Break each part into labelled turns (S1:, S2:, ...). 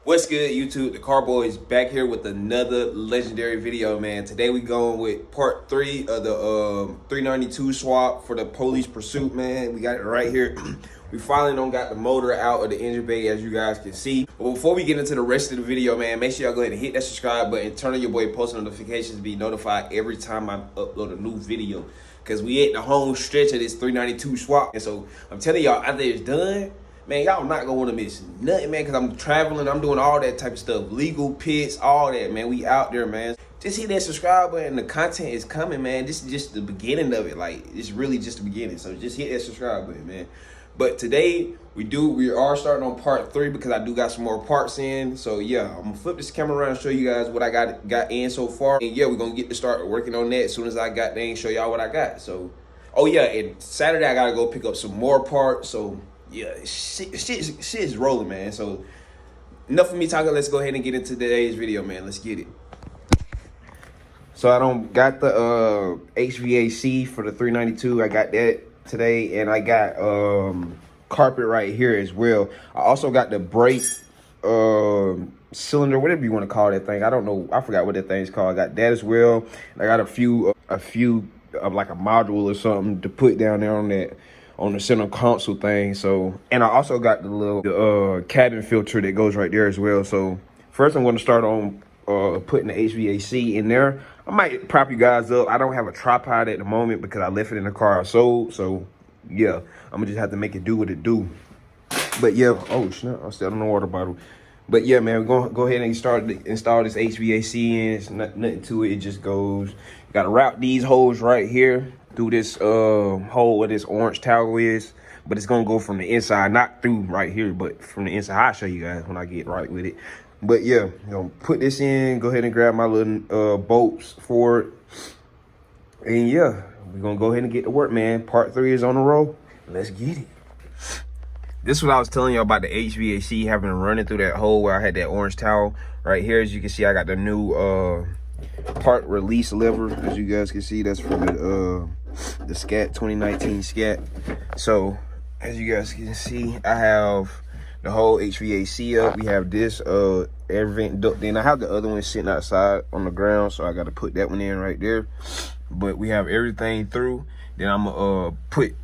S1: What's good, YouTube? The Car Boys back here with another legendary video, man. Today we going with part 3 of the 392 swap for the police pursuit, man. We got it right here. We finally don't got the motor out of the engine bay, as you guys can see. But before we get into the rest of the video, man, make sure y'all go ahead and hit that subscribe button, turn on your boy post notifications to be notified every time I upload a new video. Because we at the home stretch of this 392 swap. And so I'm telling y'all, after it's done, man, y'all not gonna wanna miss nothing, man, because I'm traveling, I'm doing all that type of stuff. Legal pits, all that, man. We out there, man. Just hit that subscribe button. The content is coming, man. This is just the beginning of it. Like, it's really just the beginning. So just hit that subscribe button, man. But today, we are starting on part 3 because I do got some more parts in. So yeah, I'm gonna flip this camera around and show you guys what I got in so far. And yeah, we're gonna get to start working on that as soon as I got there and show y'all what I got. So, oh yeah, and Saturday I gotta go pick up some more parts. So yeah, shit is rolling, man. So enough of me talking. Let's go ahead and get into today's video, man. Let's get it. So I don't got the HVAC for the 392. I got that today, and I got carpet right here as well. I also got the brake cylinder, whatever you want to call that thing. I don't know. I forgot what that thing's called. I got that as well. I got a few of like a module or something to put down there on the center console thing. So, and I also got the little cabin filter that goes right there as well. So first I'm going to start on putting the HVAC in there. I might prop you guys up. I don't have a tripod at the moment because I left it in the car I sold. So yeah, I'm gonna just have to make it do what it do. But yeah, oh snap, I'm still on the water bottle. But yeah, man, we're gonna go ahead and install this HVAC in. It's nothing to it. It just goes. You gotta route these holes right here through this hole where this orange towel is. But it's gonna go from the inside, not through right here, but from the inside. I'll show you guys when I get right with it. But yeah, I'm gonna put this in. Go ahead and grab my little bolts for it. And yeah, we're gonna go ahead and get to work, man. Part 3 is on the roll. Let's get it. This is what I was telling y'all about the HVAC having to run it through that hole where I had that orange towel. Right here, as you can see, I got the new part release lever. As you guys can see, that's for the Scat 2019 Scat. So as you guys can see, I have the whole HVAC up. We have this air vent duct in. I have the other one sitting outside on the ground, so I got to put that one in right there. But we have everything through. Then I'm gonna put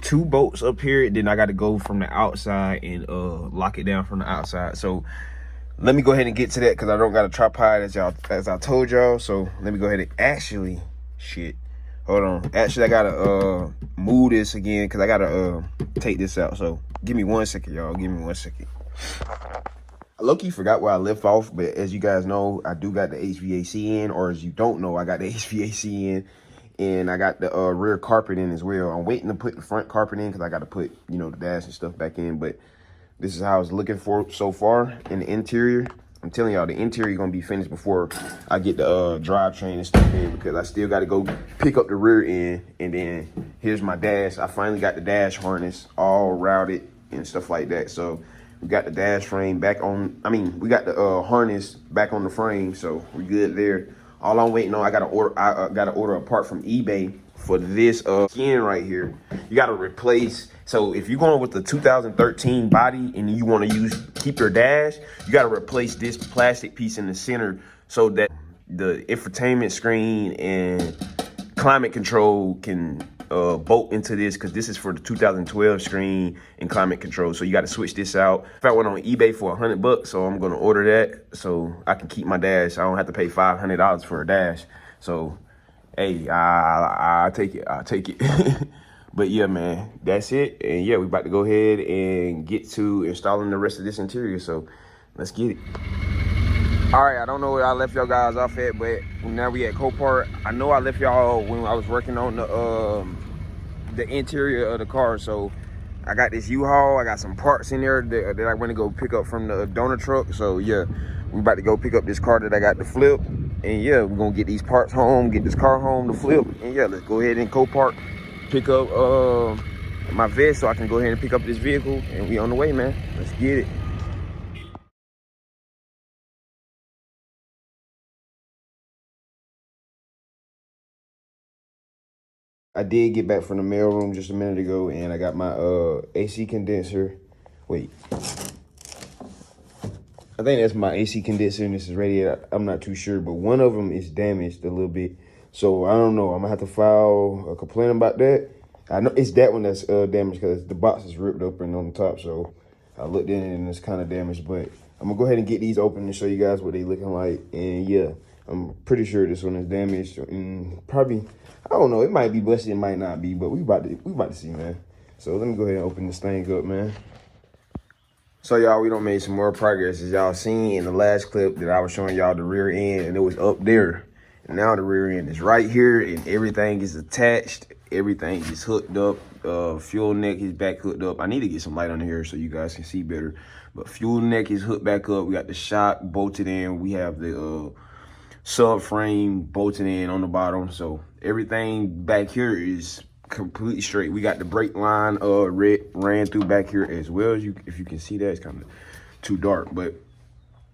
S1: 2 bolts up here. Then I got to go from the outside and lock it down from the outside. So let me go ahead and get to that because I don't got a tripod as I told y'all. So let me go ahead and actually hold on. Actually, I gotta move this again because I gotta take this out. So give me 1 second, y'all. Give me 1 second. I low-key forgot where I left off, but as you guys know, I do got the HVAC in, or as you don't know, I got the HVAC in, and I got the rear carpet in as well. I'm waiting to put the front carpet in because I got to put, you know, the dash and stuff back in, but this is how I was looking for so far in the interior. I'm telling y'all, the interior gonna be finished before I get the drivetrain and stuff in, because I still got to go pick up the rear end, and then here's my dash. I finally got the dash harness all routed and stuff like that. So we got the dash frame back on. I mean, we got the harness back on the frame, so we're good there. All I'm waiting on, I gotta order a part from eBay for this skin right here. You gotta replace. So if you're going with the 2013 body and you want to keep your dash, you got to replace this plastic piece in the center so that the infotainment screen and climate control can bolt into this, because this is for the 2012 screen and climate control. So you got to switch this out. I found one on eBay for $100, so I'm going to order that so I can keep my dash. I don't have to pay $500 for a dash. So hey, I take it. I'll take it. But yeah, man, that's it. And yeah, we about to go ahead and get to installing the rest of this interior. So let's get it. All right, I don't know where I left y'all guys off at, but now we at Copart. I know I left y'all when I was working on the interior of the car. So I got this U-Haul. I got some parts in there that I want to go pick up from the donor truck. So yeah, we about to go pick up this car that I got to flip. And yeah, we're gonna get these parts home, get this car home to flip. And yeah, let's go ahead and Copart, pick up my vest so I can go ahead and pick up this vehicle, and we on the way, man. Let's get it. I did get back from the mailroom just a minute ago, and I got my AC condenser. Wait. I think that's my AC condenser and this is radiator. I'm not too sure, but one of them is damaged a little bit. So I don't know. I'm gonna have to file a complaint about that. I know it's that one that's damaged because the box is ripped open on the top. So I looked in it and it's kind of damaged, but I'm gonna go ahead and get these open and show you guys what they looking like. And yeah, I'm pretty sure this one is damaged and probably, I don't know, it might be busted, it might not be, but we about to see, man. So let me go ahead and open this thing up, man. So y'all, we done made some more progress. As y'all seen in the last clip that I was showing y'all the rear end and it was up there. And now the rear end is right here and everything is attached. Everything is hooked up. Fuel neck is back hooked up. I need to get some light on here so you guys can see better. But fuel neck is hooked back up. We got the shock bolted in. We have the subframe bolted in on the bottom. So everything back here is completely straight. We got the brake line ran through back here as well. As if you can see that, it's kind of too dark, but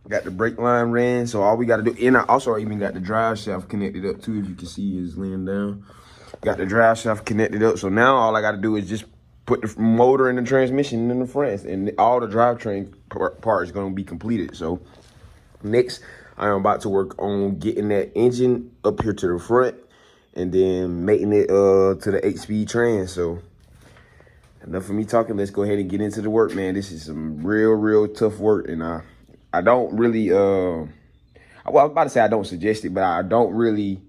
S1: got the brake line ran. So all we got to do, and I also even got the drive shaft connected up too. If you can see, is laying down. Got the drive shaft connected up. So now all I got to do is just put the motor and the transmission in the front, and all the drivetrain part is going to be completed. So next, I am about to work on getting that engine up here to the front, and then making it to the 8-speed trans. So enough of me talking. Let's go ahead and get into the work, man. This is some real tough work, and I don't really well, I was about to say I don't suggest it, but I don't really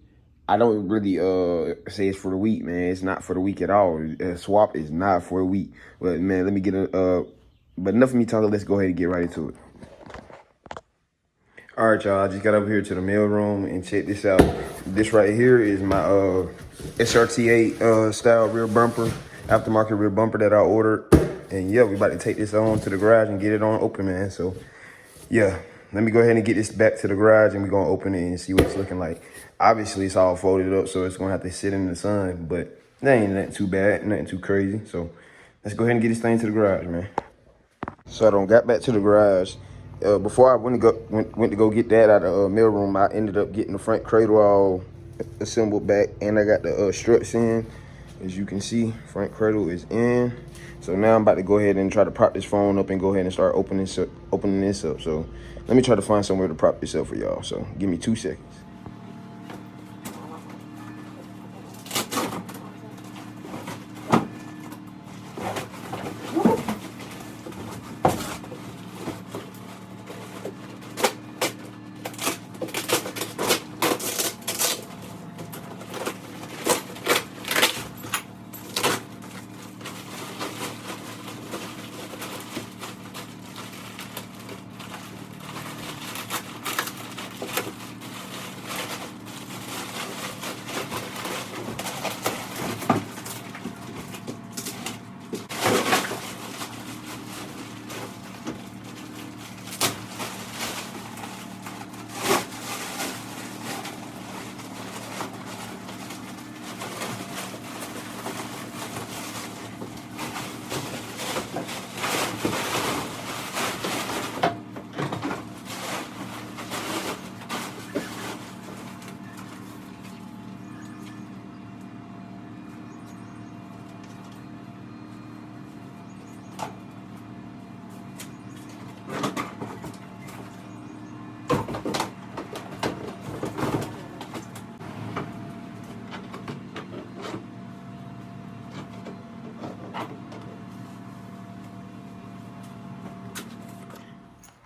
S1: say it's for the weak, man. It's not for the weak at all. Swap is not for the weak. But man, let me get but enough of me talking. Let's go ahead and get right into it. All right, y'all, I just got up here to the mail room and check this out. This right here is my SRT8 style rear bumper, aftermarket rear bumper that I ordered. And yeah, we about to take this on to the garage and get it on open, man. So yeah, let me go ahead and get this back to the garage and we're gonna open it and see what it's looking like. Obviously, it's all folded up, so it's gonna have to sit in the sun, but that ain't nothing too bad, nothing too crazy. So let's go ahead and get this thing to the garage, man. So I done got back to the garage. Before I went to go get that out of the mail room, I ended up getting the front cradle all assembled back, and I got the struts in. As you can see, front cradle is in. So now I'm about to go ahead and try to prop this phone up and go ahead and start opening this up. So let me try to find somewhere to prop this up for y'all. So give me 2 seconds.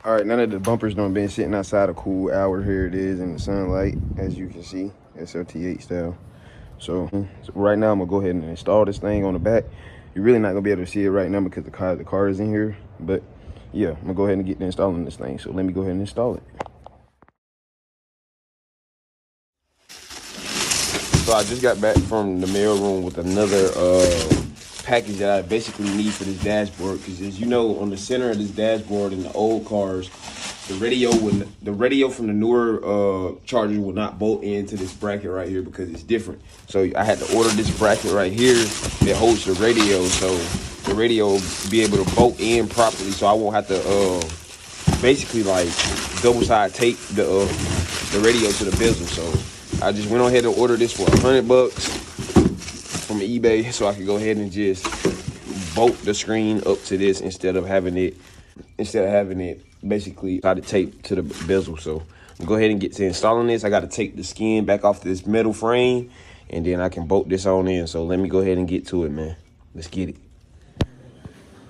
S1: All right, now that the bumpers done been sitting outside a cool hour, here it is in the sunlight, as you can see, SRT8 style. So right now I'm gonna go ahead and install this thing on the back. You're really not gonna be able to see it right now because the car is in here, but yeah, I'm gonna go ahead and get to installing this thing. So let me go ahead and install it. So I just got back from the mail room with another package that I basically need for this dashboard, because as you know, on the center of this dashboard in the old cars, the radio from the newer Chargers will not bolt into this bracket right here because it's different. So I had to order this bracket right here that holds the radio, so the radio will be able to bolt in properly, so I won't have to basically like double side tape the radio to the bezel. So I just went ahead and ordered this for $100 from eBay, so I could go ahead and just bolt the screen up to this instead of having it basically got it taped to the bezel. So I'm gonna go ahead and get to installing this. I got to take the skin back off this metal frame, and then I can bolt this on in. So let me go ahead and get to it, man. Let's get it.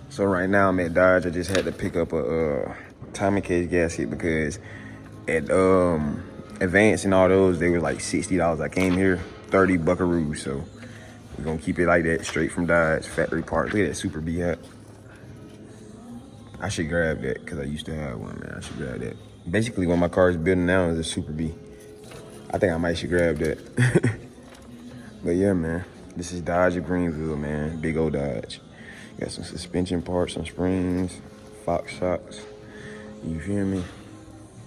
S1: So right now I'm at Dodge. I just had to pick up a timing case gasket because at Advance and all those, they were like $60. I came here 30 buckaroos. So we're gonna keep it like that, straight from Dodge, factory parts. Look at that Super B hat. I should grab that because I used to have one, man. I should grab that. Basically, what my car is building now is a Super B. I think I might should grab that. But yeah, man, this is Dodge of Greenville, man. Big old Dodge. Got some suspension parts, some springs, Fox shocks. You feel me?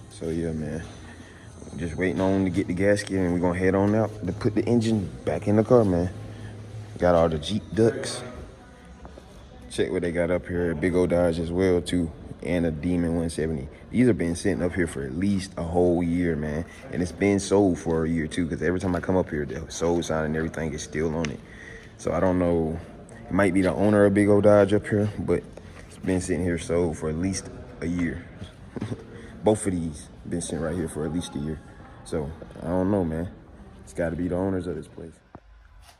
S1: So yeah, man. Just waiting on to get the gasket, and we're gonna head on out to put the engine back in the car, man. Got all the Jeep ducts. Check what they got up here. Big old Dodge as well too, and a Demon 170. These have been sitting up here for at least a whole year, man, and it's been sold for a year too. Because every time I come up here, the sold sign and everything is still on it. So I don't know. It might be the owner of Big old Dodge up here, but it's been sitting here sold for at least a year. Both of these been sitting right here for at least a year. So I don't know, man. It's got to be the owners of this place.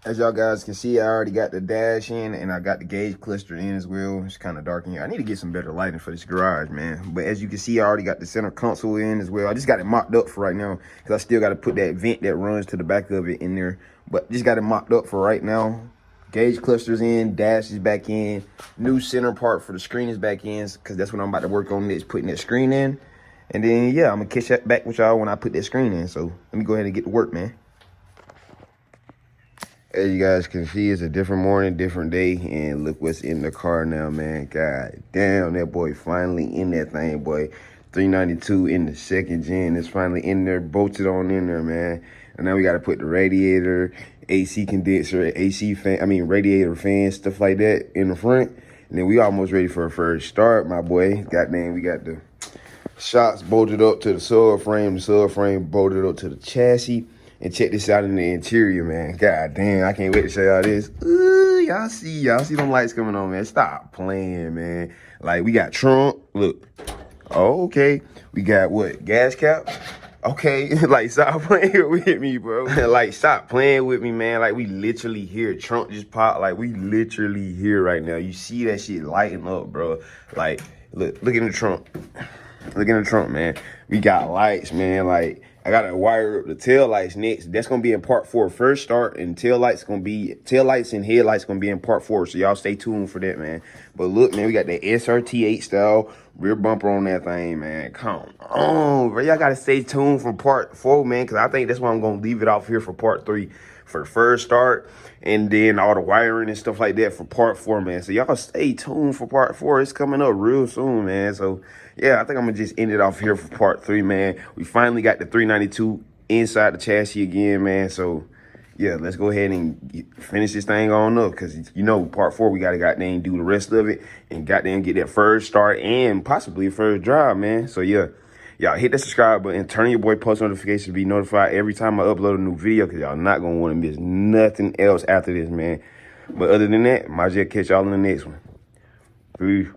S1: As y'all guys can see, I already got the dash in, and I got the gauge cluster in as well. It's kind of dark in here. I need to get some better lighting for this garage, man. But as you can see, I already got the center console in as well. I just got it mocked up for right now because I still got to put that vent that runs to the back of it in there. But just got it mocked up for right now. Gauge clusters in, dash is back in. New center part for the screen is back in because that's what I'm about to work on next, putting that screen in. And then, yeah, I'm going to catch that back with y'all when I put that screen in. So let me go ahead and get to work, man. As you guys can see, it's a different morning, different day, and look what's in the car now, man. God damn, that boy finally in that thing, boy. 392 in the second gen. It's finally in there, bolted on in there, man. And now we got to put the radiator, AC condenser, AC fan, radiator fan, stuff like that in the front. And then we almost ready for a first start, my boy. Goddamn, we got the shocks bolted up to the subframe, the subframe bolted up to the chassis. And check this out in the interior, man. God damn, I can't wait to show y'all this. Ooh, y'all see them lights coming on, man. Stop playing, man. Like, we got trunk. Look. Oh, okay. We got what? Gas cap? Okay. Like, stop playing with me, bro. Like, stop playing with me, man. Like, we literally hear trunk just pop. Like, we literally here right now. You see that shit lighting up, bro. Like, look in the trunk. Look in the trunk, man. We got lights, man. Like, I gotta wire up the tail lights next. That's gonna be in part 4. First start, and tail lights and headlights gonna be in part 4. So y'all stay tuned for that, man. But look, man, we got the SRT8 style rear bumper on that thing, man. Come on, bro. Y'all gotta stay tuned for part 4, man, because I think that's why I'm gonna leave it off here for part 3 for the first start, and then all the wiring and stuff like that for part 4, man. So y'all stay tuned for part 4. It's coming up real soon, man. So yeah, I think I'm gonna just end it off here for part 3, man. We finally got the 392 inside the chassis again, man. So yeah, let's go ahead and finish this thing on up, because you know part 4 we gotta goddamn do the rest of it and goddamn get that first start and possibly first drive, man. So yeah, y'all hit that subscribe button, turn your boy post notifications to be notified every time I upload a new video, because y'all not gonna want to miss nothing else after this, man. But other than that, might just catch y'all in the next one. Peace.